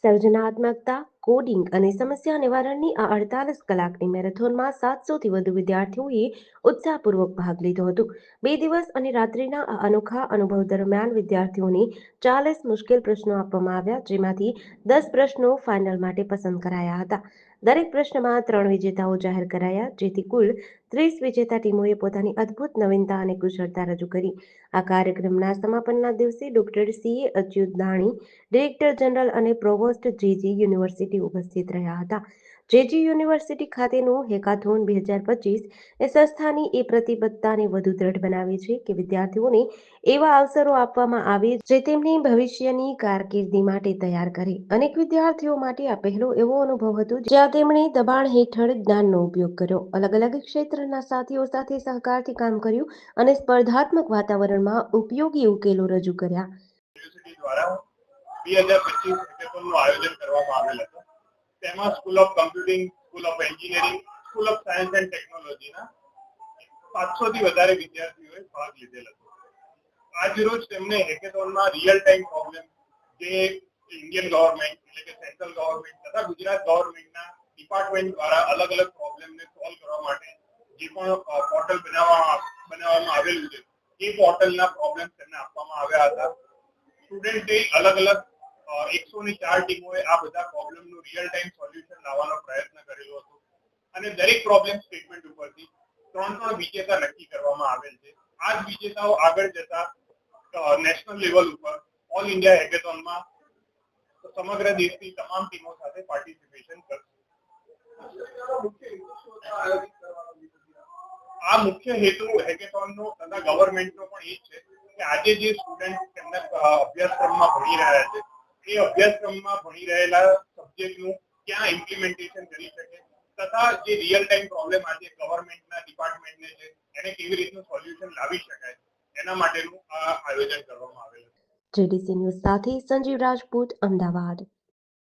સર્જનાત્મકતા, કોડિંગ અને સમસ્યા નિવારણની આ 48 કલાકની મેરેથોનમાં 700થી વધુ વિદ્યાર્થીઓએ ઉત્સાહપૂર્વક ભાગ લીધો હતો. 2 દિવસ અને રાત્રિના આ અનોખા અનુભવ દરમિયાન વિદ્યાર્થીઓને 40 મુશ્કેલ પ્રશ્નો આપવામાં આવ્યા, જેમાંથી 10 પ્રશ્નો ફાઇનલ માટે પસંદ કરાયા હતા. દરેક પ્રશ્નમાં 3 વિજેતાઓ જાહેર કરાયા, જેથી કુલ 30 વિજેતા ટીમોએ પોતાની અદ્ભુત નવીનતા અને કુશળતા રજૂ કરી. આ કાર્યક્રમના સમાપનના દિવસે ડોક્ટર CA અચ્યુતદાણી, ડિરેક્ટર જનરલ અને પ્રોવોસ્ટ JG યુનિવર્સિટી ઉપસ્થિત રહ્યા હતા. JG યુનિવર્સિટી ખાતેનું હેકાથોન 2025 એ સંસ્થાની એ પ્રતિબદ્ધતાને વધુ દ્રઢ બનાવે છે કે વિદ્યાર્થીઓને એવા અવસરો આપવામાં આવે જે તેમની ભવિષ્યની કારકિર્દી માટે તૈયાર કરે. અનેક વિદ્યાર્થીઓ માટે આ પહેલો એવો અનુભવ હતો જ્યાં તેમણે દબાણ હેઠળ જ્ઞાનનો ઉપયોગ કર્યો, અલગ-અલગ ક્ષેત્રના સાથીઓ સાથે સહકારથી કામ કર્યું અને સ્પર્ધાત્મક વાતાવરણમાં ઉપયોગી ઉકેલો રજૂ કર્યા. યુનિવર્સિટી દ્વારા 2025 હેકેથોનનું આયોજન કરવામાં આવેલ હતું. તેમાં school of computing, school of engineering, school of science and ટેકનોલોજીના 700 થી વધારે વિદ્યાર્થીઓએ ભાગ લીધેલ હતો. આજ રોજ તેમને હેકેથોનમાં રિયલ ટાઈમ પ્રોબ્લેમ જે ઇન્ડિયન ગવર્મેન્ટ એટલે કે સેન્ટ્રલ ગવર્મેન્ટ તથા ગુજરાત ગવર્મેન્ટના ડિપાર્ટમેન્ટ દ્વારા અલગ-અલગ પ્રોબ્લેમને સોલ્વ કરવા માટે જે પણ પોર્ટલ બનાવવામાં આવેલું છે એ પોર્ટલના પ્રોબ્લેમ તેમને આપવામાં આવ્યા હતા. સ્ટુડન્ટે અલગ-અલગ 104 ટીમોએ આ બધા પ્રોબ્લેમનું રિયલ ટાઈમ સોલ્યુશન લાવવાનો પ્રયત્ન કરેલો હતો અને દરેક પ્રોબ્લેમ સ્ટેટમેન્ટ ઉપરથી 3 વિજેતા નક્કી કરવામાં આવેલ છે. આ જ વિજેતાઓ આગળ જતા નેશનલ લેવલ ઉપર ઓલ ઇન્ડિયા હેકેથોનમાં સમગ્ર દેશની તમામ ટીમો સાથે પાર્ટિસિપેશન કરશે. આ મુખ્ય હેતુ હેકેથોનનો તથા ગવર્મેન્ટનો પણ એ છે કે આજે જે સ્ટુડન્ટ તેમના અભ્યાસક્રમમાં ભણી રહ્યા છે એ અભ્યાસક્રમમાં ભણી રહેલા સબ્જેક્ટનું ક્યાં ઇમ્પ્લિમેન્ટેશન કરી શકે તથા જે રિયલ ટાઈમ પ્રોબ્લેમ આજે ગવર્મેન્ટના ડિપાર્ટમેન્ટને છે એને કેવી રીતનું સોલ્યુશન લાવી શકાય એના માટેનું આ આયોજન કરવામાં આવેલું છે. JDC ન્યૂઝ સાથે સંજીવ રાજપૂત, અમદાવાદ.